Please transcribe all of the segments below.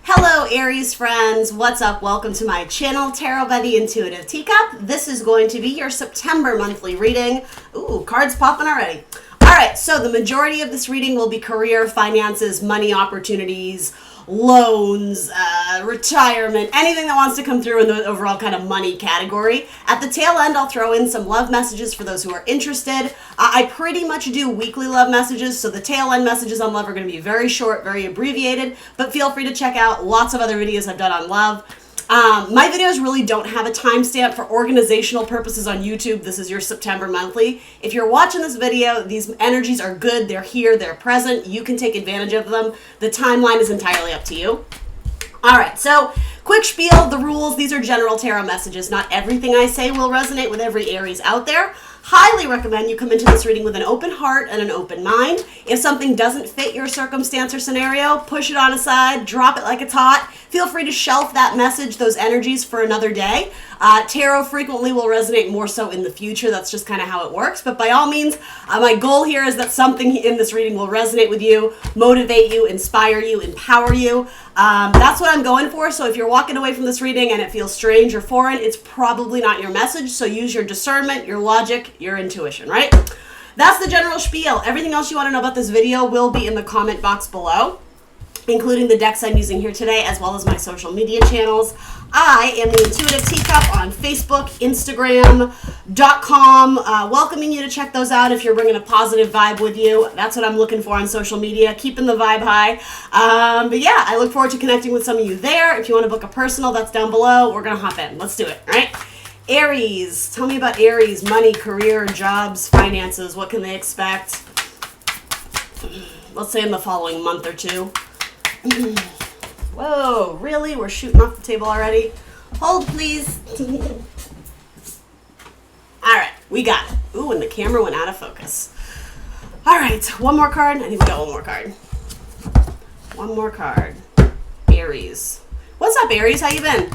Hello Aries friends, what's up? Welcome to my channel, Tarot by the Intuitive Teacup. This is going to be your September monthly reading. Ooh, cards popping already. Alright, so the majority of this reading will be career, finances, money opportunities, loans, retirement, anything that wants to come through in the overall kind of money category. At the tail end, I'll throw in some love messages for those who are interested. I pretty much do weekly love messages, so the tail end messages on love are going to be very short, very abbreviated, but feel free to check out lots of other videos I've done on love. My videos really don't have a timestamp for organizational purposes on YouTube. This is your September monthly. If you're watching this video, these energies are good. They're here. They're present. You can take advantage of them. The timeline is entirely up to you. All right, so quick spiel, the rules. These are general tarot messages. Not everything I say will resonate with every Aries out there. Highly recommend you come into this reading with an open heart and an open mind. If something doesn't fit your circumstance or scenario, push it on aside, drop it like it's hot. Feel free to shelf that message, those energies for another day. Tarot frequently will resonate more so in the future. That's just kind of how it works. But by all means, my goal here is that something in this reading will resonate with you, motivate you, inspire you, empower you. That's what I'm going for. So if you're walking away from this reading and it feels strange or foreign, it's probably not your message. So use your discernment, your logic, your intuition, right? That's the general spiel. Everything else you want to know about this video will be in the comment box below, including the decks I'm using here today, as well as my social media channels. I am the Intuitive Teacup on Facebook, Instagram.com, welcoming you to check those out if you're bringing a positive vibe with you. That's what I'm looking for on social media, keeping the vibe high. But yeah, I look forward to connecting with some of you there. If you want to book a personal, that's down below. We're going to hop in. Let's do it, all right? Aries, tell me about Aries, money, career, jobs, finances. What can they expect? Let's say in the following month or two. Whoa, really? We're shooting off the table already? Hold, please. All right, we got it. Ooh, and the camera went out of focus. All right, one more card. I think we got one more card. One more card. Aries. What's up, Aries? How you been?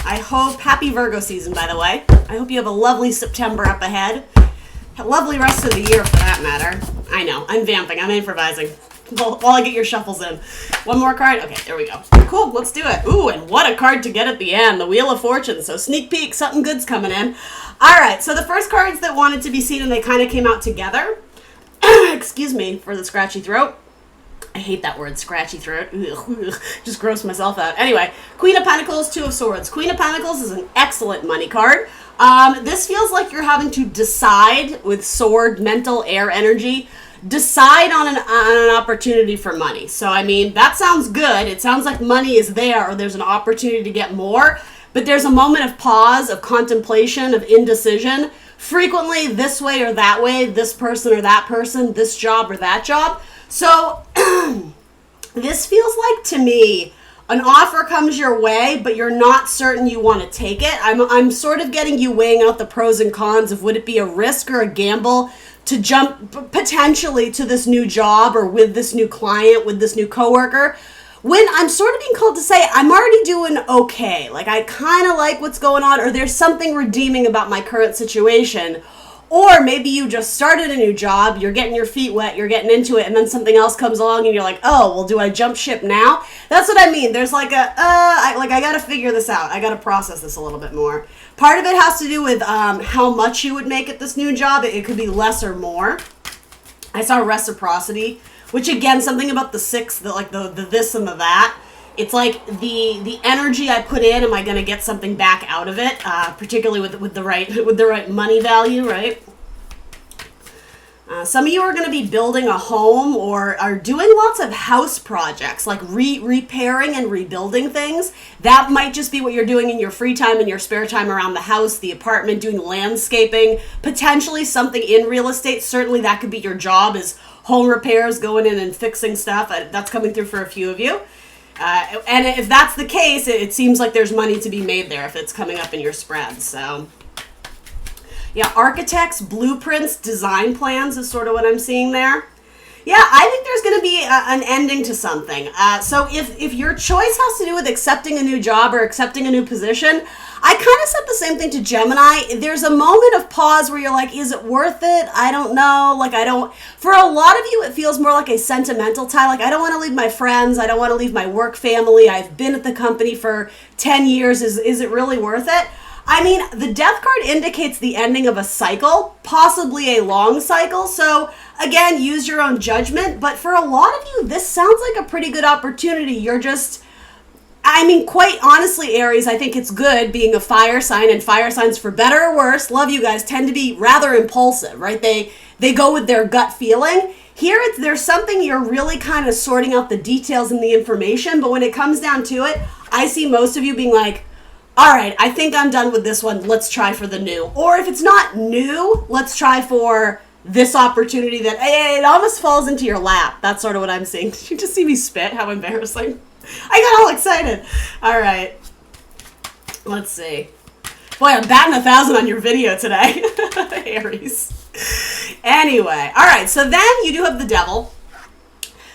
I hope, happy Virgo season, by the way. I hope you have a lovely September up ahead. A lovely rest of the year, for that matter. I know, I'm vamping, I'm improvising. While I get your shuffles in. One more card? Okay, there we go. Cool, let's do it. Ooh, and what a card to get at the end. The Wheel of Fortune. So sneak peek, something good's coming in. All right, so the first cards that wanted to be seen and they kind of came out together. Excuse me for the scratchy throat. I hate that word, scratchy throat. Ugh, just gross myself out. Anyway, Queen of Pentacles, Two of Swords. Queen of Pentacles is an excellent money card. This feels like you're having to decide with sword, mental, air energy. Decide on an opportunity for money. So, I mean, that sounds good. It sounds like money is there or there's an opportunity to get more. But there's a moment of pause, of contemplation, of indecision. Frequently this way or that way, this person or that person, this job or that job. So this feels like, to me, an offer comes your way, but you're not certain you want to take it. I'm sort of getting you weighing out the pros and cons of would it be a risk or a gamble to jump potentially to this new job or with this new client, with this new coworker, when I'm sort of being called to say, I'm already doing okay. Like, I kind of like what's going on, or there's something redeeming about my current situation. Or maybe you just started a new job, you're getting your feet wet, you're getting into it, and then something else comes along and you're like, oh, well, do I jump ship now? That's what I mean. There's like I got to figure this out. I got to process this a little bit more. Part of it has to do with how much you would make at this new job. It could be less or more. I saw reciprocity, which again, something about the six, the this and the that. It's like the energy I put in, am I going to get something back out of it? Particularly with the right money value, right? Some of you are going to be building a home or are doing lots of house projects, like repairing and rebuilding things. That might just be what you're doing in your free time, in your spare time around the house, the apartment, doing landscaping, potentially something in real estate. Certainly that could be your job, is home repairs, going in and fixing stuff. That's coming through for a few of you. And if that's the case, it seems like there's money to be made there if it's coming up in your spreads. So, yeah, architects, blueprints, design plans is sort of what I'm seeing there. Yeah, I think there's going to be an ending to something. So if your choice has to do with accepting a new job or accepting a new position, I kind of said the same thing to Gemini. There's a moment of pause where you're like, is it worth it? I don't know. Like, for a lot of you, it feels more like a sentimental tie. Like, I don't want to leave my friends. I don't want to leave my work family. I've been at the company for 10 years. Is it really worth it? I mean, the death card indicates the ending of a cycle, possibly a long cycle. So again, use your own judgment. But for a lot of you, this sounds like a pretty good opportunity. You're just, I mean, quite honestly, Aries, I think it's good being a fire sign, and fire signs, for better or worse, love you guys, tend to be rather impulsive, right? They go with their gut feeling. Here, there's something you're really kind of sorting out the details and the information, but when it comes down to it, I see most of you being like, all right, I think I'm done with this one. Let's try for the new. Or if it's not new, let's try for this opportunity that it almost falls into your lap. That's sort of what I'm seeing. Did you just see me spit? How embarrassing. I got all excited. All right. Let's see. Boy, I'm batting 1,000 on your video today, Aries. Anyway. All right. So then you do have the devil.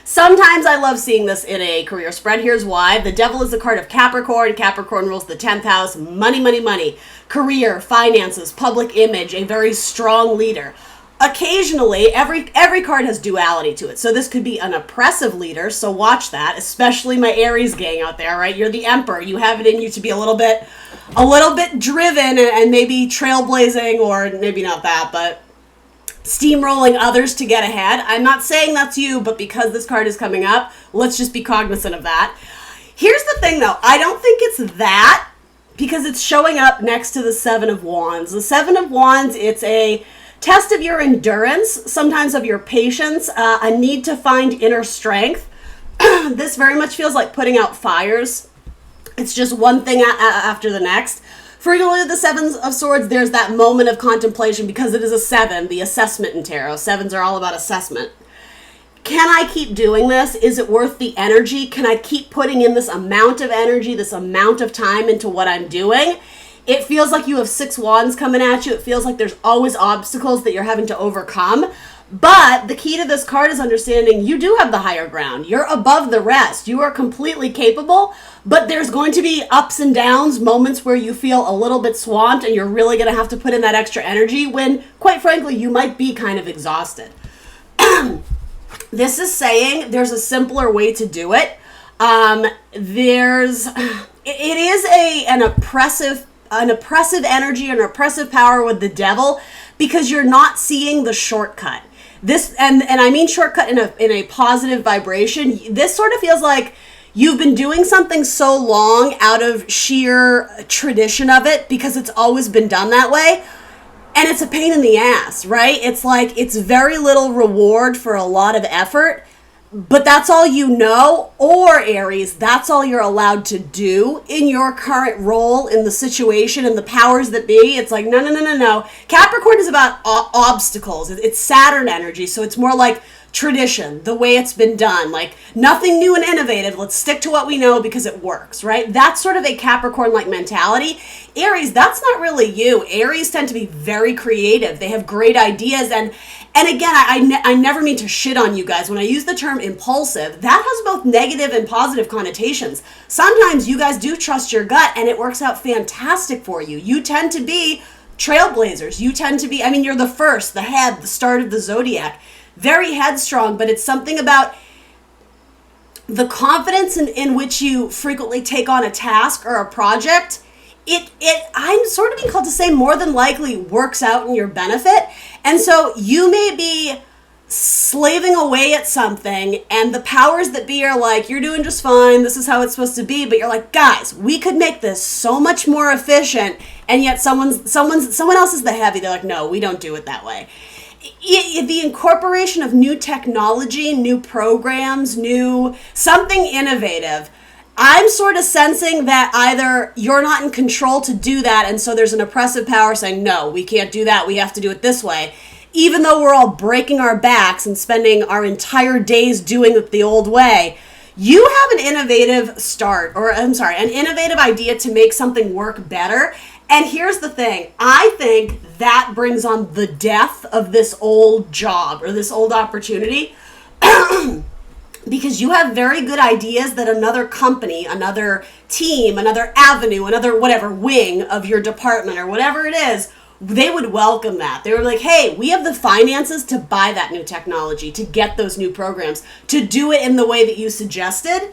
Sometimes I love seeing this in a career spread. Here's why. The devil is the card of Capricorn. Capricorn rules the 10th house. Money, money, money. Career, finances, public image, a very strong leader. Occasionally, every card has duality to it. So this could be an oppressive leader, so watch that, especially my Aries gang out there, right? You're the emperor. You have it in you to be a little bit driven and maybe trailblazing, or maybe not that, but steamrolling others to get ahead. I'm not saying that's you, but because this card is coming up, let's just be cognizant of that. Here's the thing, though. I don't think it's that, because it's showing up next to the Seven of Wands. The Seven of Wands, it's a test of your endurance, sometimes of your patience, a need to find inner strength. This very much feels like putting out fires. It's just one thing after the next. Frequently with the Seven of Swords, there's that moment of contemplation because it is a 7, the assessment in tarot. Sevens are all about assessment. Can I keep doing this? Is it worth the energy? Can I keep putting in this amount of energy, this amount of time into what I'm doing? It feels like you have 6 wands coming at you. It feels like there's always obstacles that you're having to overcome. But the key to this card is understanding you do have the higher ground. You're above the rest. You are completely capable, but there's going to be ups and downs, moments where you feel a little bit swamped and you're really going to have to put in that extra energy when, quite frankly, you might be kind of exhausted. This is saying there's a simpler way to do it. It is an oppressive energy, an oppressive power with the devil, because you're not seeing the shortcut. This, and I mean shortcut in a positive vibration. This sort of feels like you've been doing something so long out of sheer tradition of it because it's always been done that way. And it's a pain in the ass, right? It's like it's very little reward for a lot of effort. But that's all you know, or Aries, that's all you're allowed to do in your current role in the situation and the powers that be. It's like, no. Capricorn is about obstacles. It's Saturn energy, so it's more like tradition, the way it's been done. Like, nothing new and innovative. Let's stick to what we know because it works, right? That's sort of a Capricorn-like mentality. Aries, that's not really you. Aries tend to be very creative. They have great ideas, and again, I never mean to shit on you guys. When I use the term impulsive, that has both negative and positive connotations. Sometimes you guys do trust your gut and it works out fantastic for you. You tend to be trailblazers. You tend to be, I mean, you're the first, the head, the start of the zodiac. Very headstrong, but it's something about the confidence in which you frequently take on a task or a project. I'm sort of being called to say more than likely works out in your benefit. And so you may be slaving away at something and the powers that be are like, you're doing just fine. This is how it's supposed to be. But you're like, guys, we could make this so much more efficient. And yet someone else is the heavy. They're like, no, we don't do it that way. The incorporation of new technology, new programs, something innovative. I'm sort of sensing that either you're not in control to do that, and so there's an oppressive power saying, no, we can't do that, we have to do it this way. Even though we're all breaking our backs and spending our entire days doing it the old way, you have an innovative an innovative idea to make something work better. And here's the thing, I think that brings on the death of this old job or this old opportunity. because you have very good ideas that another company, another team, another avenue, another whatever wing of your department or whatever it is, they would welcome that. They were like, hey, we have the finances to buy that new technology, to get those new programs, to do it in the way that you suggested.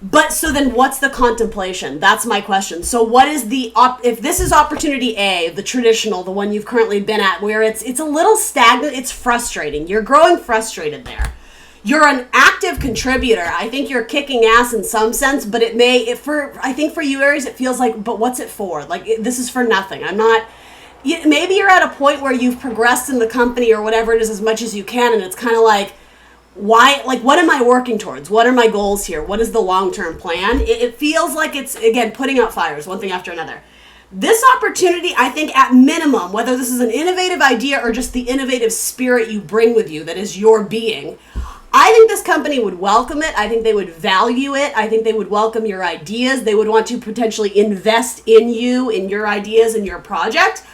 But so then what's the contemplation? That's my question. So what is if this is opportunity A, the traditional, the one you've currently been at, where it's a little stagnant, it's frustrating. You're growing frustrated there. You're an active contributor. I think you're kicking ass in some sense, but I think for you, Aries, it feels like, but what's it for? Like, this is for nothing. Maybe you're at a point where you've progressed in the company or whatever it is as much as you can, and it's kind of like, why, like, what am I working towards? What are my goals here? What is the long-term plan? It feels like it's, again, putting out fires, one thing after another. This opportunity, I think at minimum, whether this is an innovative idea or just the innovative spirit you bring with you that is your being, I think this company would welcome it. I think they would value it. I think they would welcome your ideas. They would want to potentially invest in you, in your ideas, in your project.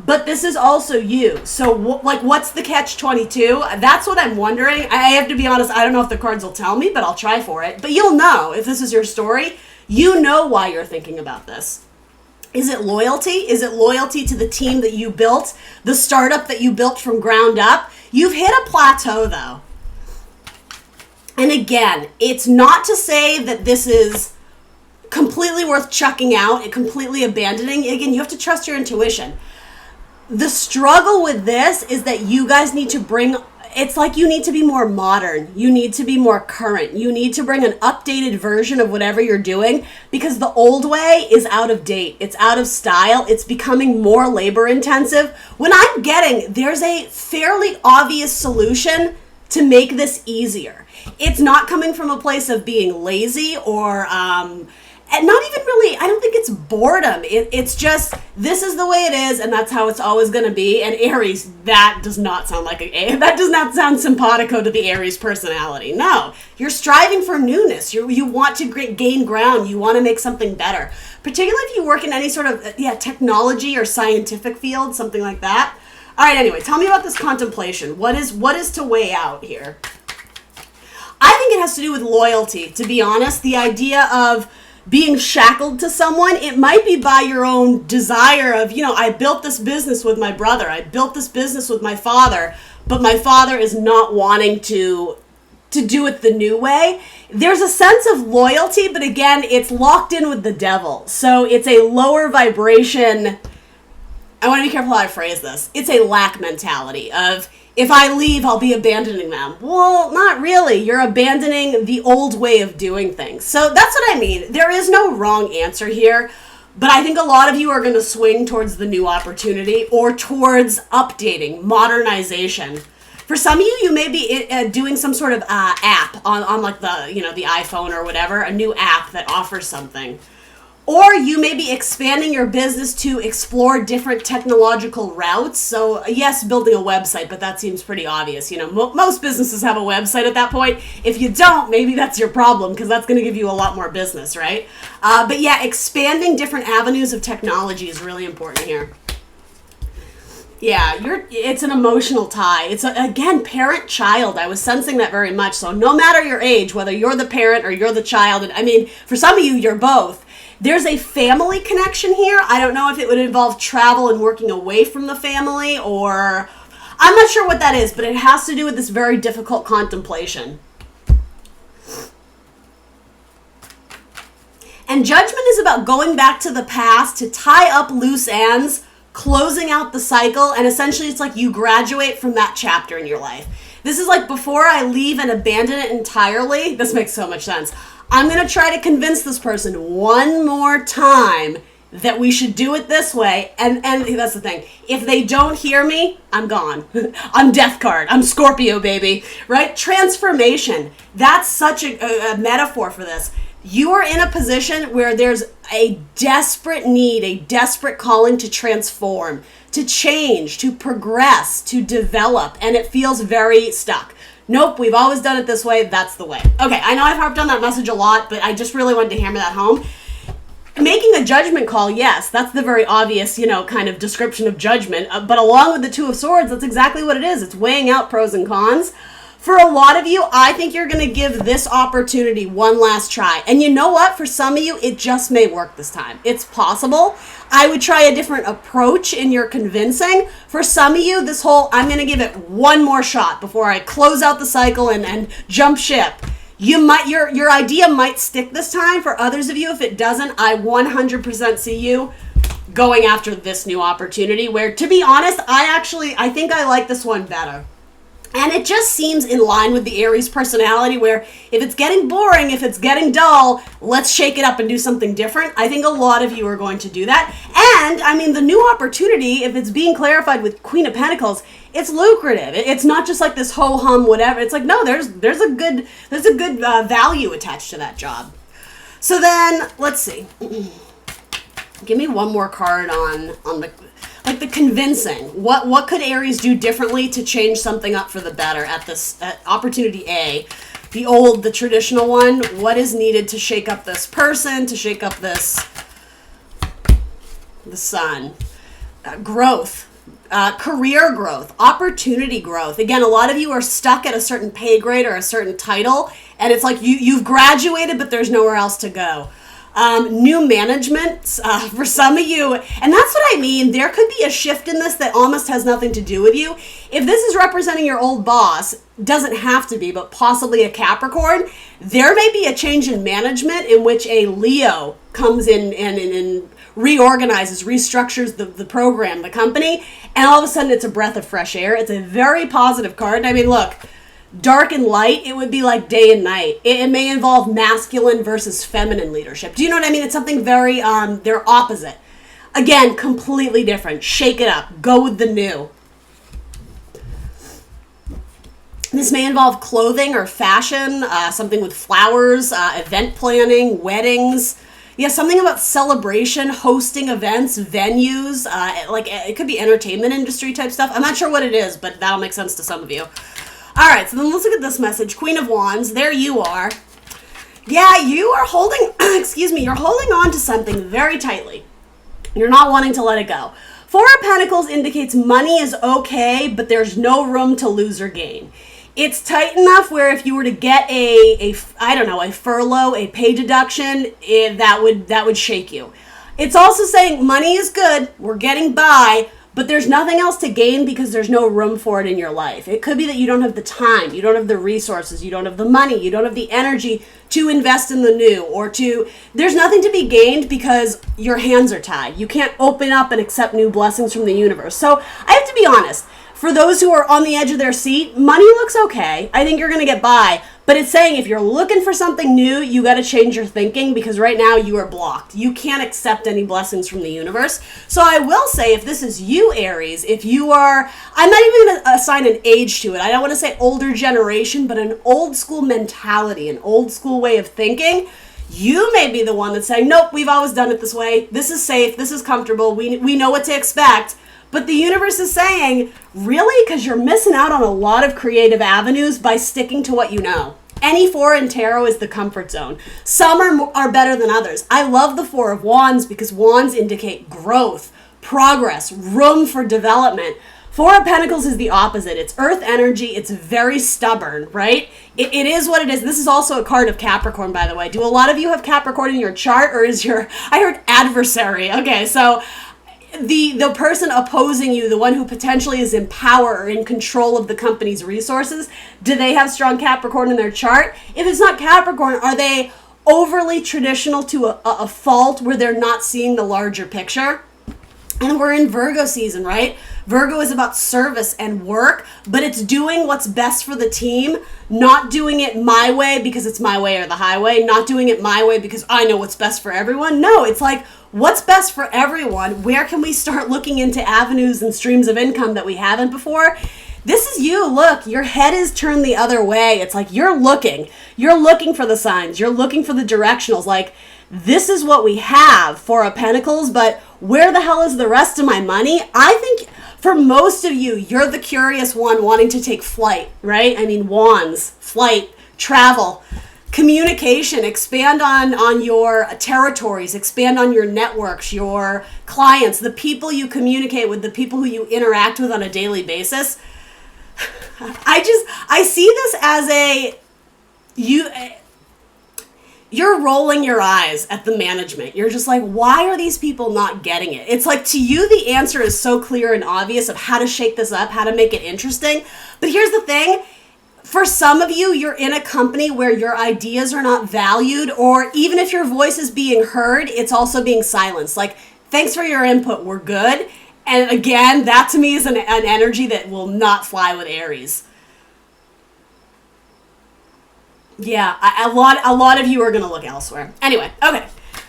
But this is also you. So, what's the catch-22? That's what I'm wondering. I have to be honest, I don't know if the cards will tell me, but I'll try for it. But you'll know if this is your story. You know why you're thinking about this. Is it loyalty? Is it loyalty to the team that you built, the startup that you built from ground up? You've hit a plateau, though. And again, it's not to say that this is completely worth chucking out and completely abandoning. Again, you have to trust your intuition. The struggle with this is that you guys need to it's like you need to be more modern. You need to be more current. You need to bring an updated version of whatever you're doing because the old way is out of date. It's out of style. It's becoming more labor intensive. There's a fairly obvious solution to make this easier. It's not coming from a place of being lazy or and not even really, I don't think it's boredom. It's just, this is the way it is, and that's how it's always going to be. And Aries, that does not sound that does not sound simpatico to the Aries personality. No, you're striving for newness. You want to gain ground. You want to make something better. Particularly if you work in any sort of technology or scientific field, something like that. All right, anyway, tell me about this contemplation. What is to weigh out here? I think it has to do with loyalty, to be honest. The idea of being shackled to someone, it might be by your own desire of, I built this business with my brother. I built this business with my father, but my father is not wanting to do it the new way. There's a sense of loyalty, but again, it's locked in with the devil. So it's a lower vibration. I want to be careful how I phrase this. It's a lack mentality of, if I leave, I'll be abandoning them. Well, not really. You're abandoning the old way of doing things. So that's what I mean. There is no wrong answer here, but I think a lot of you are going to swing towards the new opportunity or towards updating, modernization. For some of you, you may be doing some sort of app on like the iPhone or whatever, a new app that offers something. Or you may be expanding your business to explore different technological routes. So yes, building a website, but that seems pretty obvious. Most businesses have a website at that point. If you don't, maybe that's your problem because that's going to give you a lot more business, right? But yeah, expanding different avenues of technology is really important here. Yeah, it's an emotional tie. It's, again, parent-child. I was sensing that very much. So no matter your age, whether you're the parent or you're the child, and I mean, for some of you, you're both. There's a family connection here. I don't know if it would involve travel and working away from the family, or I'm not sure what that is, but it has to do with this very difficult contemplation. And judgment is about going back to the past to tie up loose ends, closing out the cycle, and essentially it's like you graduate from that chapter in your life. This is like, before I leave and abandon it entirely, this makes so much sense. I'm going to try to convince this person one more time that we should do it this way. And that's the thing. If they don't hear me, I'm gone. I'm death card. I'm Scorpio, baby. Right? Transformation. That's such a metaphor for this. You are in a position where there's a desperate need, a desperate calling to transform, to change, to progress, to develop. And it feels very stuck. Nope, we've always done it this way. That's the way. Okay, I know I've harped on that message a lot, but I just really wanted to hammer that home. Making a judgment call, yes, that's the very obvious, kind of description of judgment. But along with the Two of Swords, that's exactly what it is. It's weighing out pros and cons. For a lot of you, I think you're going to give this opportunity one last try. And you know what? For some of you, it just may work this time. It's possible. I would try a different approach in your convincing. For some of you, this whole, I'm going to give it one more shot before I close out the cycle and jump ship. Your idea might stick this time. For others of you, if it doesn't, I 100% see you going after this new opportunity where, to be honest, I think I like this one better. And it just seems in line with the Aries personality where if it's getting boring, if it's getting dull, let's shake it up and do something different. I think a lot of you are going to do that. And I mean, the new opportunity, if it's being clarified with Queen of Pentacles, it's lucrative. It's not just like this ho-hum whatever. It's like, no, there's a good value attached to that job. So then, let's see. Give me one more card on the convincing. What could Aries do differently to change something up for the better at opportunity A? The traditional one. What is needed to shake up this person, to shake up the sun? Growth. Career growth, opportunity growth. Again, a lot of you are stuck at a certain pay grade or a certain title, and it's like you've graduated, but there's nowhere else to go. New management for some of you, and that's what I mean. There could be a shift in this that almost has nothing to do with you. If this is representing your old boss, doesn't have to be, but possibly a Capricorn, there may be a change in management in which a Leo comes in and reorganizes, restructures the program, the company, and all of a sudden it's a breath of fresh air. It's a very positive card. I mean, look, dark and light, it would be like day and night. It may involve masculine versus feminine leadership. Do you know what I mean? It's something very, they're opposite. Again, completely different. Shake it up. Go with the new. This may involve clothing or fashion, something with flowers, event planning, weddings. Yeah, something about celebration, hosting events, venues, like it could be entertainment industry type stuff. I'm not sure what it is, but that'll make sense to some of you. All right, so then let's look at this message. Queen of Wands, there you are. Yeah, you are holding, you're holding on to something very tightly. You're not wanting to let it go. Four of Pentacles indicates money is okay, but there's no room to lose or gain. It's tight enough where if you were to get a furlough, a pay deduction, that would shake you. It's also saying money is good, we're getting by, but there's nothing else to gain because there's no room for it in your life. It could be that you don't have the time, you don't have the resources, you don't have the money, you don't have the energy to invest in the new, there's nothing to be gained because your hands are tied. You can't open up and accept new blessings from the universe. So I have to be honest. For those who are on the edge of their seat, money looks okay. I think you're going to get by. But it's saying if you're looking for something new, you got to change your thinking because right now you are blocked. You can't accept any blessings from the universe. So I will say if this is you, Aries, if you are, I'm not even going to assign an age to it. I don't want to say older generation, but an old school mentality, an old school way of thinking. You may be the one that's saying, nope, we've always done it this way. This is safe. This is comfortable. We know what to expect. But the universe is saying, really? Because you're missing out on a lot of creative avenues by sticking to what you know. Any four in tarot is the comfort zone. Some are better than others. I love the Four of Wands because wands indicate growth, progress, room for development. Four of Pentacles is the opposite. It's earth energy. It's very stubborn, right? It is what it is. This is also a card of Capricorn, by the way. Do a lot of you have Capricorn in your chart or I heard adversary. Okay, so the person opposing you, the one who potentially is in power or in control of the company's resources, do they have strong Capricorn in their chart? If it's not Capricorn, are they overly traditional to a fault where they're not seeing the larger picture? And we're in Virgo season, right? Virgo is about service and work, but it's doing what's best for the team, not doing it my way because it's my way or the highway, not doing it my way because I know what's best for everyone. No, it's like, what's best for everyone? Where can we start looking into avenues and streams of income that we haven't before? This is you. Look, your head is turned the other way. It's like you're looking for the signs. You're looking for the directionals. Like, this is what we have, Four of Pentacles, but where the hell is the rest of my money? I think for most of you, you're the curious one wanting to take flight, right? I mean, wands, flight, travel, communication, expand on your territories, expand on your networks, your clients, the people you communicate with, the people who you interact with on a daily basis. I see this as you're rolling your eyes at the management. You're just like, why are these people not getting it? It's like, to you, the answer is so clear and obvious of how to shake this up, how to make it interesting. But here's the thing. For some of you, you're in a company where your ideas are not valued, or even if your voice is being heard, it's also being silenced. Like, thanks for your input, we're good. And again, that to me is an energy that will not fly with Aries. Yeah, a lot of you are going to look elsewhere. Anyway, okay.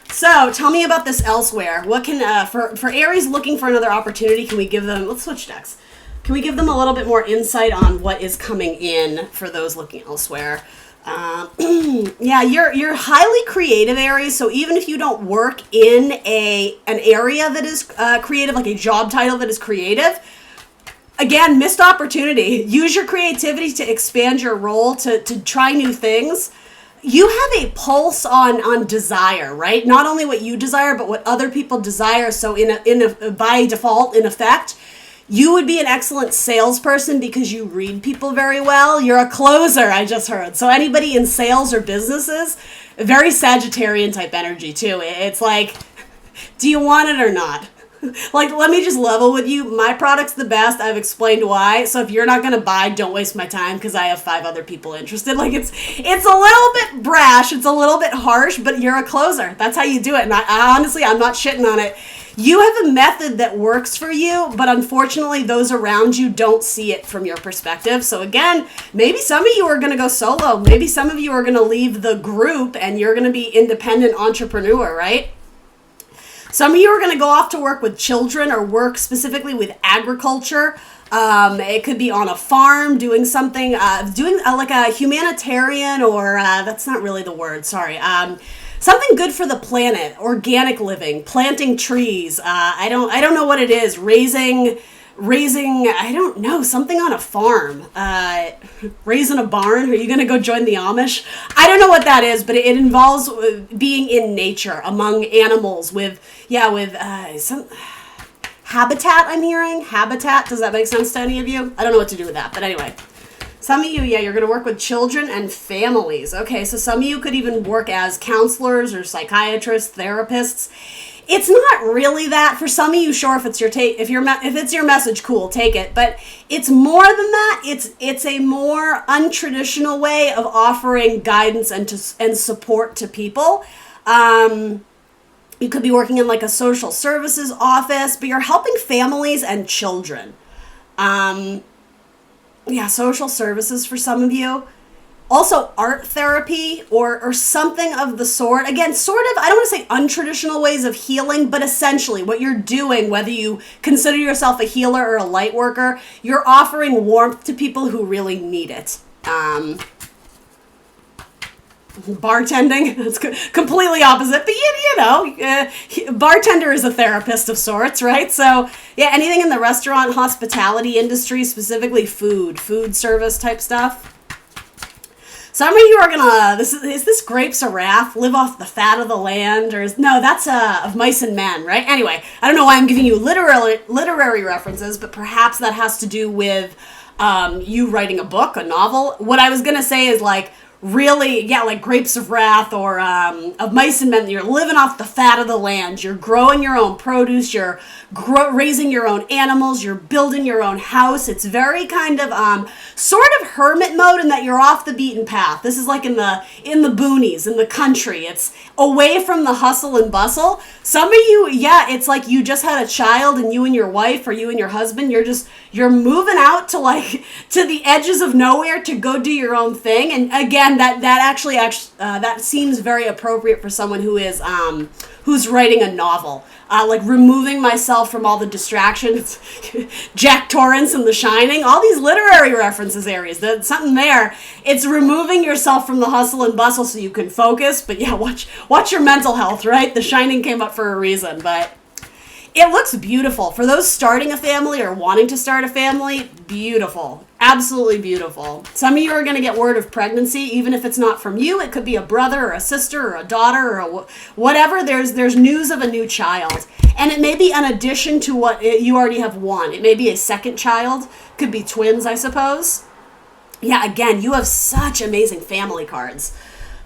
So tell me about this elsewhere. What can, for Aries looking for another opportunity, can we give them, let's switch decks. Can we give them a little bit more insight on what is coming in for those looking elsewhere? Yeah, you're highly creative, Aries. So even if you don't work in an area that is creative, like a job title that is creative, again, missed opportunity. Use your creativity to expand your role, to try new things. You have a pulse on desire, right? Not only what you desire, but what other people desire. So by default, in effect, you would be an excellent salesperson because you read people very well. You're a closer, I just heard. So anybody in sales or businesses, very Sagittarian type energy too. It's like, do you want it or not? Like, let me just level with you. My product's the best. I've explained why. So if you're not going to buy, don't waste my time because I have 5 other people interested. Like, it's a little bit brash. It's a little bit harsh, but you're a closer. That's how you do it. And I honestly, I'm not shitting on it. You have a method that works for you, but unfortunately, those around you don't see it from your perspective. So again, maybe some of you are going to go solo. Maybe some of you are going to leave the group and you're going to be independent entrepreneur, right? Some of you are going to go off to work with children or work specifically with agriculture. It could be on a farm doing something, like a humanitarian, or that's not really the word, sorry. Something good for the planet, organic living, planting trees. I don't know what it is. Raising, I don't know, something on a farm. Raising a barn. Are you going to go join the Amish? I don't know what that is, but it involves being in nature among animals with some habitat, I'm hearing. Habitat. Does that make sense to any of you? I don't know what to do with that, but anyway. Some of you, you're going to work with children and families. Okay, so some of you could even work as counselors or psychiatrists, therapists. It's not really that. For some of you, sure, if it's your message, cool, take it. But it's more than that. It's a more untraditional way of offering guidance and support to people. You could be working in like a social services office, but you're helping families and children. Social services for some of you. Also art therapy or something of the sort. Again, sort of, I don't want to say untraditional ways of healing, but essentially what you're doing, whether you consider yourself a healer or a light worker, you're offering warmth to people who really need it. Bartending, it's completely opposite, but bartender is a therapist of sorts, right? So anything in the restaurant, hospitality industry, specifically food service type stuff. Some of you are gonna, is this grapes of wrath, live off the fat of the land, no, that's of mice and men, right? Anyway, I don't know why I'm giving you literary references, but perhaps that has to do with you writing a book, a novel. What I was gonna say is like, really, like grapes of wrath or of mice and men. You're living off the fat of the land. You're growing your own produce. You're raising your own animals. You're building your own house. It's very kind of sort of hermit mode in that you're off the beaten path. This is like in the boonies, in the country. It's away from the hustle and bustle. Some of you, it's like you just had a child and you and your wife or you and your husband, you're moving out to to the edges of nowhere to go do your own thing. And again, that seems very appropriate for someone who is who's writing a novel. Like removing myself from all the distractions, Jack Torrance and The Shining, all these literary references, Aries. There's something there. It's removing yourself from the hustle and bustle so you can focus. But watch your mental health, right? The Shining came up for a reason. But It looks beautiful. For those starting a family or wanting to start a family, beautiful. Absolutely beautiful. Some of you are going to get word of pregnancy, even if it's not from you. It could be a brother or a sister or a daughter or whatever. There's news of a new child. And it may be an addition to what you already have one. It may be a second child. Could be twins, I suppose. Yeah, again, you have such amazing family cards.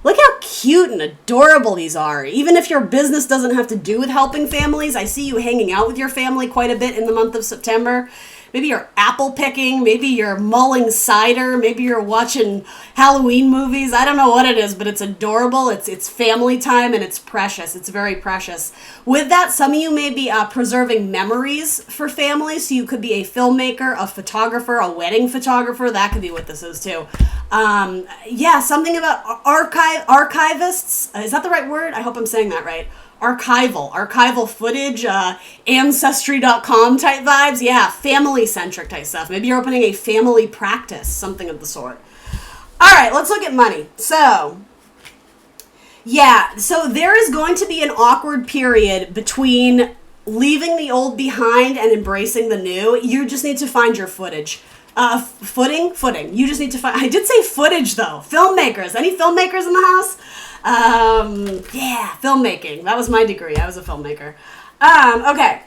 Look how cute and adorable these are. Even if your business doesn't have to do with helping families, I see you hanging out with your family quite a bit in the month of September. Maybe you're apple picking, maybe you're mulling cider, maybe you're watching Halloween movies. I don't know what it is, but it's adorable. It's family time and it's precious. It's very precious. With that, some of you may be preserving memories for families. So you could be a filmmaker, a photographer, a wedding photographer. That could be what this is too. Yeah, something about archivists. Is that the right word? I hope I'm saying that right. Archival footage, Ancestry.com type vibes. Yeah, family-centric type stuff. Maybe you're opening a family practice, something of the sort. All right, let's look at money. So, yeah, so there is going to be an awkward period between leaving the old behind and embracing the new. You just need to find your footage. Footing. You just need to find... I did say footage, though. Filmmakers. Any filmmakers in the house? Yeah, filmmaking. That was my degree. I was a filmmaker. Okay.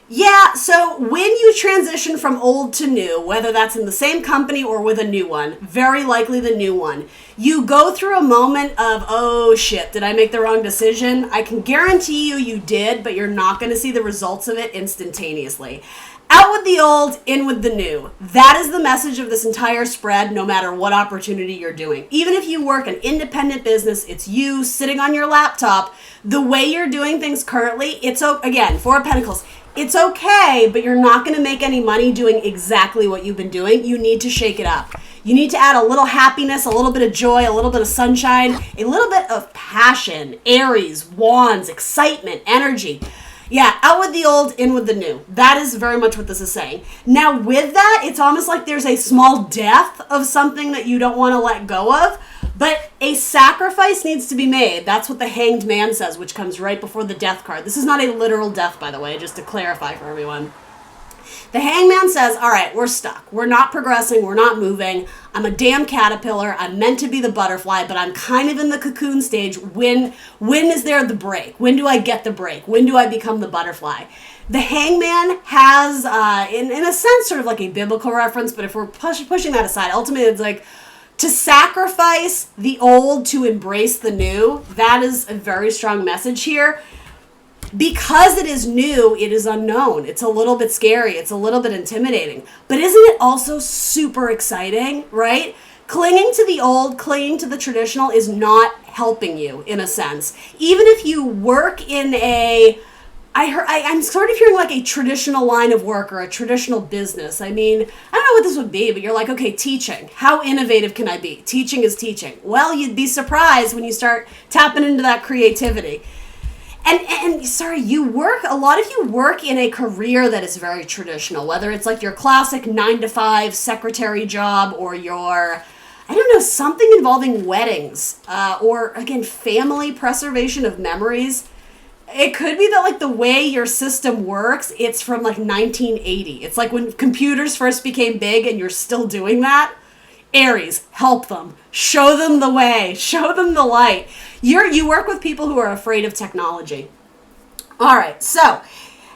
Yeah, so when you transition from old to new, whether that's in the same company or with a new one, very likely the new one, you go through a moment of, oh shit, did I make the wrong decision? I can guarantee you did, but you're not going to see the results of it instantaneously. Out with the old, in with the new. That is the message of this entire spread, no matter what opportunity you're doing. Even if you work an independent business, it's you sitting on your laptop, the way you're doing things currently, it's, again, Four of Pentacles, it's okay, but you're not going to make any money doing exactly what you've been doing. You need to shake it up. You need to add a little happiness, a little bit of joy, a little bit of sunshine, a little bit of passion, Aries, wands, excitement, energy. Yeah, out with the old, in with the new. That is very much what this is saying. Now, with that, it's almost like there's a small death of something that you don't want to let go of, but a sacrifice needs to be made. That's what the Hanged Man says, which comes right before the death card. This is not a literal death, by the way, just to clarify for everyone. The Hangman says, all right, we're stuck. We're not progressing. We're not moving. I'm a damn caterpillar. I'm meant to be the butterfly, but I'm kind of in the cocoon stage. When is there the break? When do I get the break? When do I become the butterfly? The Hangman has, in a sense, sort of like a biblical reference, but if we're pushing that aside, ultimately it's like to sacrifice the old to embrace the new. That is a very strong message here. Because it is new, it is unknown. It's a little bit scary. It's a little bit intimidating. But isn't it also super exciting, right? Clinging to the old, clinging to the traditional is not helping you, in a sense. Even if you work in I'm sort of hearing like a traditional line of work or a traditional business. I mean, I don't know what this would be, but you're like, okay, teaching. How innovative can I be? Teaching is teaching. Well, you'd be surprised when you start tapping into that creativity. And sorry, a lot of you work in a career that is very traditional, whether it's like your classic 9-to-5 secretary job or your, I don't know, something involving weddings, or again, family preservation of memories. It could be that like the way your system works, it's from like 1980. It's like when computers first became big and you're still doing that. Aries, help them. Show them the way. Show them the light. You work with people who are afraid of technology. All right, so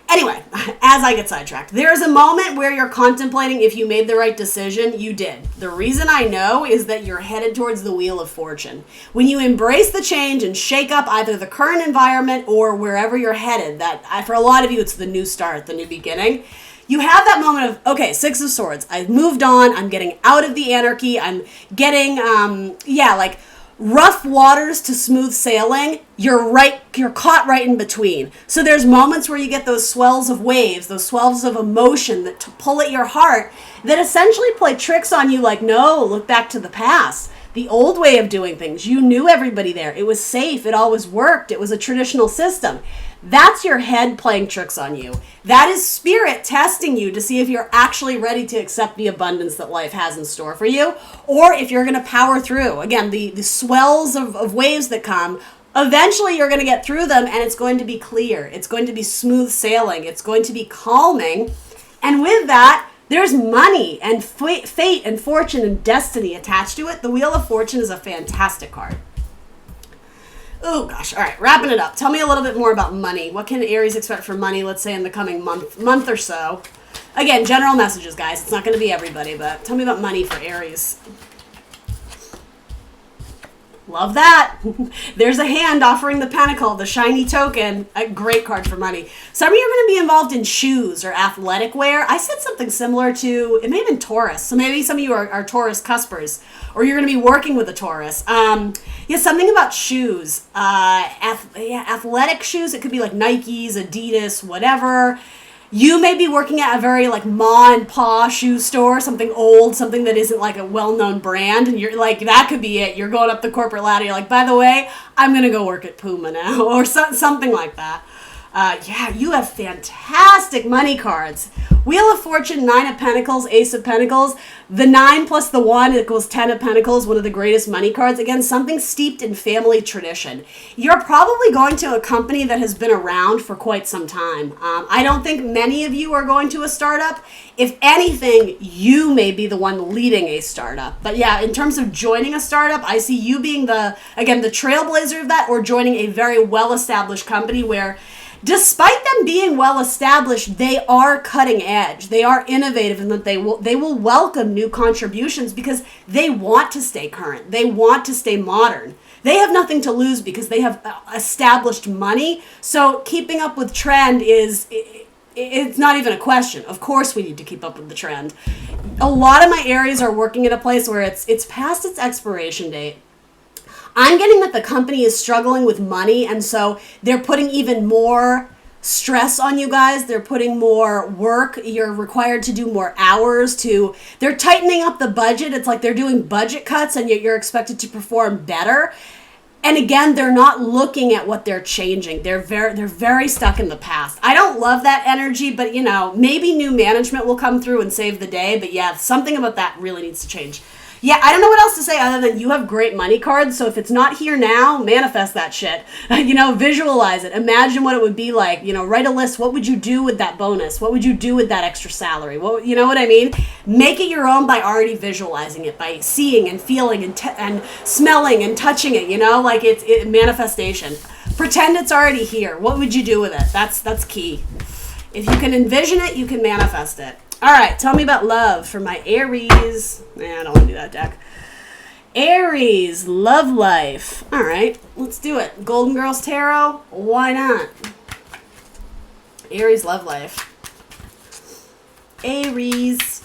anyway, as I get sidetracked, there's a moment where you're contemplating if you made the right decision. You did. The reason I know is that you're headed towards the Wheel of Fortune. When you embrace the change and shake up either the current environment or wherever you're headed, that for a lot of you, it's the new start, the new beginning. You have that moment of, okay, Six of Swords. I've moved on. I'm getting out of the anarchy. I'm getting, like rough waters to smooth sailing. You're caught right in between. So there's moments where you get those swells of waves, those swells of emotion that pull at your heart that essentially play tricks on you like, no, look back to the past. The old way of doing things. You knew everybody there. It was safe. It always worked. It was a traditional system. That's your head playing tricks on you. That is spirit testing you to see if you're actually ready to accept the abundance that life has in store for you, or if you're going to power through. Again, the swells of waves that come, Eventually, you're going to get through them, and it's going to be clear. It's going to be smooth sailing. It's going to be calming. And with that, there's money and fate and fortune and destiny attached to it. The Wheel of Fortune is a fantastic card. Oh, gosh. All right, wrapping it up. Tell me a little bit more about money. What can Aries expect for money, let's say, in the coming month or so? Again, general messages, guys. It's not going to be everybody, but tell me about money for Aries. Love that. There's a hand offering the pentacle, the shiny token. A great card for money. Some of you are going to be involved in shoes or athletic wear. I said something similar to, it may have been Taurus. So maybe some of you are Taurus cuspers, or you're going to be working with a Taurus. Yeah, something about shoes. Athletic shoes. It could be like Nikes, Adidas, whatever. You may be working at a very like ma and pa shoe store, something old, something that isn't like a well-known brand, and you're like, that could be it. You're going up the corporate ladder. You're like, by the way, I'm going to go work at Puma now, or something like that. Yeah, you have fantastic money cards. Wheel of Fortune, 9 of Pentacles, Ace of Pentacles. The 9 plus the 1 equals 10 of Pentacles, one of the greatest money cards. Again, something steeped in family tradition. You're probably going to a company that has been around for quite some time. I don't think many of you are going to a startup. If anything, you may be the one leading a startup. But yeah, in terms of joining a startup, I see you being the trailblazer of that, or joining a very well-established company where, despite them being well established, they are cutting edge. They are innovative, and that they will welcome new contributions because they want to stay current. They want to stay modern. They have nothing to lose because they have established money. So keeping up with trend it's not even a question. Of course we need to keep up with the trend. A lot of my Aries are working at a place where it's past its expiration date. I'm getting that the company is struggling with money, and so they're putting even more stress on you guys. They're putting more work. You're required to do more hours. They're tightening up the budget. It's like they're doing budget cuts, and you're expected to perform better. And again, they're not looking at what they're changing. They're very stuck in the past. I don't love that energy, but maybe new management will come through and save the day. But yeah, something about that really needs to change. Yeah, I don't know what else to say other than you have great money cards. So if it's not here now, manifest that shit. Visualize it. Imagine what it would be like. Write a list. What would you do with that bonus? What would you do with that extra salary? You know what I mean? Make it your own by already visualizing it, by seeing and feeling and smelling and touching it. Like it's manifestation. Pretend it's already here. What would you do with it? That's key. If you can envision it, you can manifest it. All right, tell me about love for my Aries. I don't want to do that deck. Aries, love life. All right, let's do it. Golden Girls Tarot, why not? Aries, love life. Aries.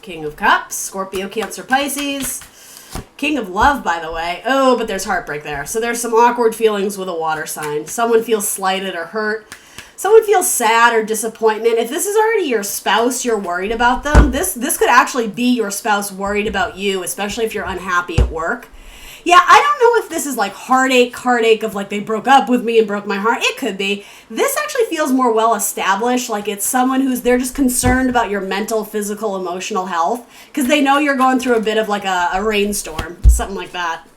King of Cups, Scorpio, Cancer, Pisces. King of Love, by the way. Oh, but there's heartbreak there. So there's some awkward feelings with a water sign. Someone feels slighted or hurt. Someone feels sad or disappointment. If this is already your spouse, you're worried about them. This could actually be your spouse worried about you, especially if you're unhappy at work. Yeah, I don't know if this is like heartache of like they broke up with me and broke my heart. It could be. This actually feels more well established. Like it's someone they're just concerned about your mental, physical, emotional health because they know you're going through a bit of like a rainstorm, something like that.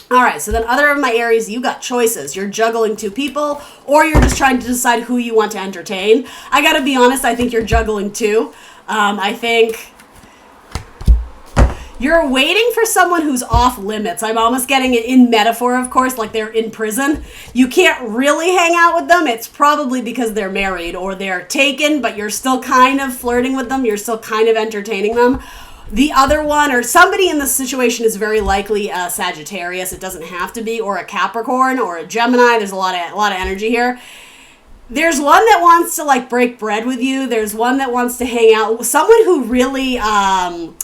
All right, so then other of my Aries, you got choices. You're juggling 2 people, or you're just trying to decide who you want to entertain. I got to be honest, I think you're juggling 2. I think you're waiting for someone who's off limits. I'm almost getting it in metaphor, of course, like they're in prison. You can't really hang out with them. It's probably because they're married or they're taken, but you're still kind of flirting with them. You're still kind of entertaining them. The other one, or somebody in this situation, is very likely a Sagittarius. It doesn't have to be, or a Capricorn, or a Gemini. There's a lot of energy here. There's one that wants to like break bread with you. There's one that wants to hang out. Someone who really, oh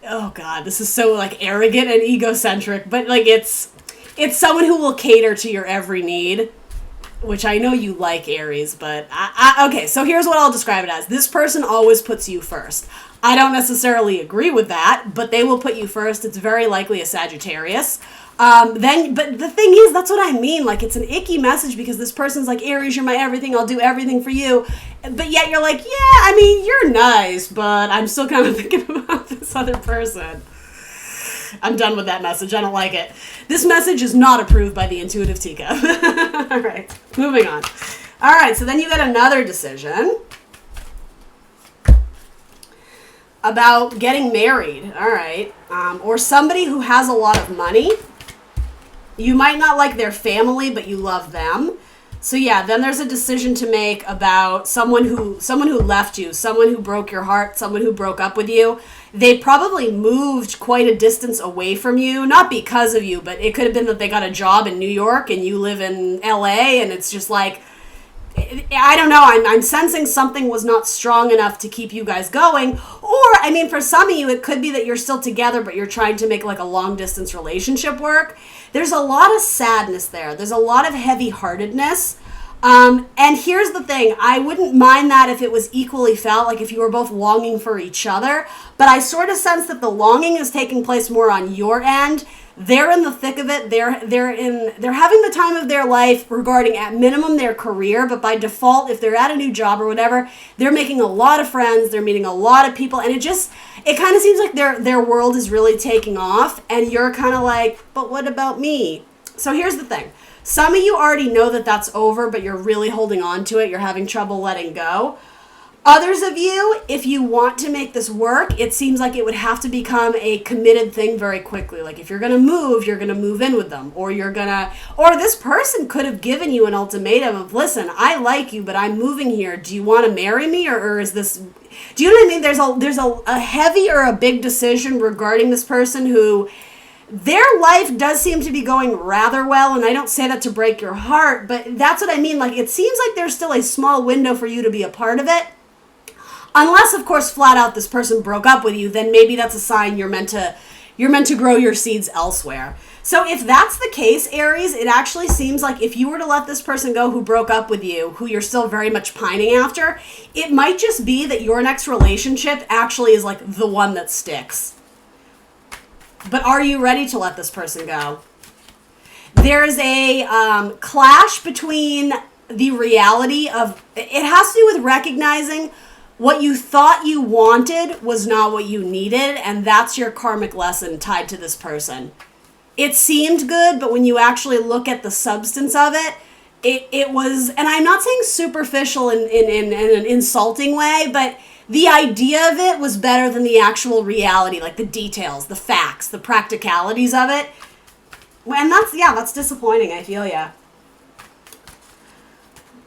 God, this is so like arrogant and egocentric, but like it's someone who will cater to your every need, which I know you like, Aries, but okay, so here's what I'll describe it as. This person always puts you first. I don't necessarily agree with that, but they will put you first. It's very likely a Sagittarius. But the thing is, that's what I mean. Like, it's an icky message because this person's like, Aries, you're my everything. I'll do everything for you. But yet you're like, yeah, I mean, you're nice, but I'm still kind of thinking about this other person. I'm done with that message. I don't like it. This message is not approved by the intuitive Teacup. All right, moving on. All right, so then you get another decision about getting married. All right, or somebody who has a lot of money. You might not like their family, but you love them. So yeah, then there's a decision to make about someone who left you, someone who broke your heart, someone who broke up with you. They probably moved quite a distance away from you, not because of you, but it could have been that they got a job in New York and you live in LA, and it's just like, I don't know, I'm sensing something was not strong enough to keep you guys going. Or, I mean, for some of you, it could be that you're still together, but you're trying to make like a long distance relationship work. There's a lot of sadness there. There's a lot of heavy-heartedness. And here's the thing. I wouldn't mind that if it was equally felt, like if you were both longing for each other. But I sort of sense that the longing is taking place more on your end. They're in the thick of it. They're having the time of their life regarding at minimum their career, but by default, if they're at a new job or whatever, they're making a lot of friends, they're meeting a lot of people, and it kind of seems like their world is really taking off, and you're kind of like, but what about me? So here's the thing. Some of you already know that that's over, but you're really holding on to it. You're having trouble letting go. Others of you, if you want to make this work, it seems like it would have to become a committed thing very quickly. Like if you're going to move in with them, or or this person could have given you an ultimatum of, listen, I like you, but I'm moving here. Do you want to marry me? Or is this, do you know what I mean? There's a heavy or a big decision regarding this person who their life does seem to be going rather well. And I don't say that to break your heart, but that's what I mean. Like it seems like there's still a small window for you to be a part of it. Unless, of course, flat out this person broke up with you, then maybe that's a sign you're meant to grow your seeds elsewhere. So if that's the case, Aries, it actually seems like if you were to let this person go who broke up with you, who you're still very much pining after, it might just be that your next relationship actually is like the one that sticks. But are you ready to let this person go? There's a clash between the reality of, it has to do with recognizing what you thought you wanted was not what you needed, and that's your karmic lesson tied to this person. It seemed good, but when you actually look at the substance of it, it was, and I'm not saying superficial in an insulting way, but the idea of it was better than the actual reality, like the details, the facts, the practicalities of it. And that's disappointing, I feel ya.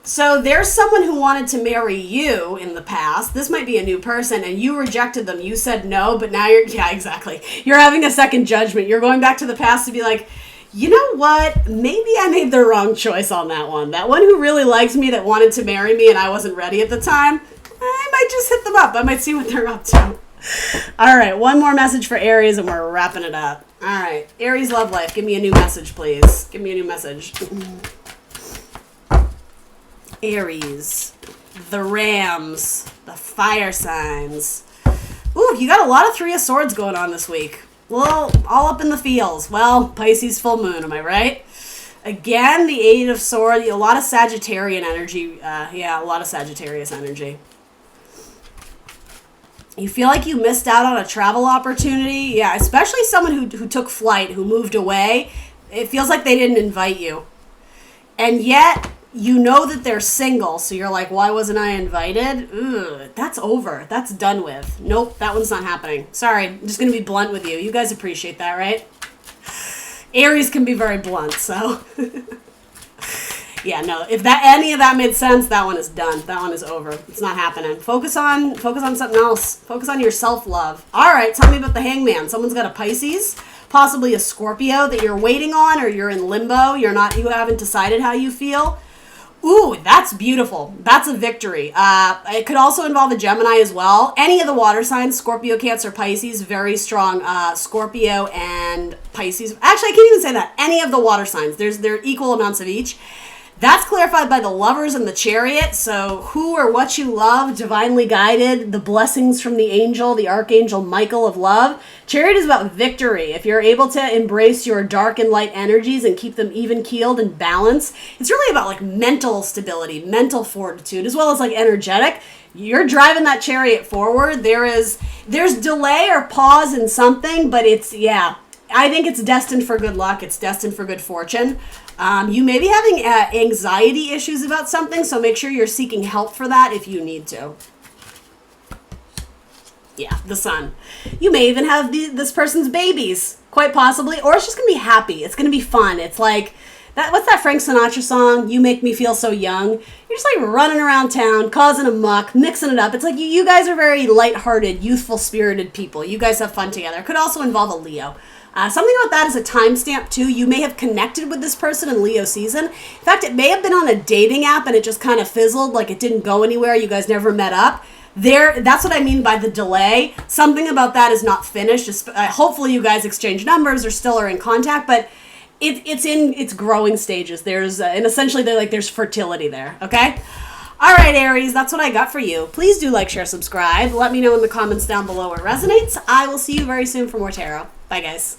So there's someone who wanted to marry you in the past. This might be a new person, and you rejected them. You said no, but now exactly. You're having a second judgment. You're going back to the past to be like, you know what? Maybe I made the wrong choice on that one. That one who really liked me, that wanted to marry me, and I wasn't ready at the time. I might just hit them up. I might see what they're up to. All right, one more message for Aries, and we're wrapping it up. All right, Aries love life. Give me a new message, please. Give me a new message. Aries, the Rams, the fire signs. Ooh, you got a lot of Three of Swords going on this week. Well, all up in the feels. Well, Pisces full moon, am I right? Again, the Eight of Swords, a lot of Sagittarian energy. A lot of Sagittarius energy. You feel like you missed out on a travel opportunity. Yeah, especially someone who took flight, who moved away. It feels like they didn't invite you. And yet, you know that they're single, so you're like, why wasn't I invited? Ugh, that's over. That's done with. Nope, that one's not happening. Sorry, I'm just going to be blunt with you. You guys appreciate that, right? Aries can be very blunt, so. Yeah, no, if any of that made sense, that one is done. That one is over. It's not happening. Focus on something else. Focus on your self-love. All right, tell me about the Hangman. Someone's got a Pisces, possibly a Scorpio that you're waiting on, or you're in limbo. You haven't decided how you feel. Ooh, that's beautiful. That's a victory. It could also involve a Gemini as well. Any of the water signs, Scorpio, Cancer, Pisces, very strong. Scorpio and Pisces. Actually, I can't even say that. Any of the water signs. There are equal amounts of each. That's clarified by the Lovers and the Chariot. So who or what you love, divinely guided, the blessings from the angel, the Archangel Michael of love. Chariot is about victory. If you're able to embrace your dark and light energies and keep them even-keeled and balanced, it's really about like mental stability, mental fortitude, as well as like energetic. You're driving that chariot forward. There's delay or pause in something, but it's I think it's destined for good luck. It's destined for good fortune. You may be having anxiety issues about something, so make sure you're seeking help for that if you need to. Yeah, the Sun. You may even have this person's babies, quite possibly, or it's just going to be happy. It's going to be fun. It's like, what's that Frank Sinatra song, You Make Me Feel So Young? You're just like running around town, causing a muck, mixing it up. It's like you guys are very lighthearted, youthful, spirited people. You guys have fun together. It could also involve a Leo. Something about that is a timestamp too. You may have connected with this person in Leo season. In fact, it may have been on a dating app and it just kind of fizzled, like it didn't go anywhere. You guys never met up. That's what I mean by the delay. Something about that is not finished. Hopefully you guys exchange numbers or still are in contact, but it's in its growing stages. There's and essentially there's fertility there. Okay. All right, Aries, that's what I got for you. Please do like, share, subscribe. Let me know in the comments down below what resonates. I will see you very soon for more tarot. Bye, guys.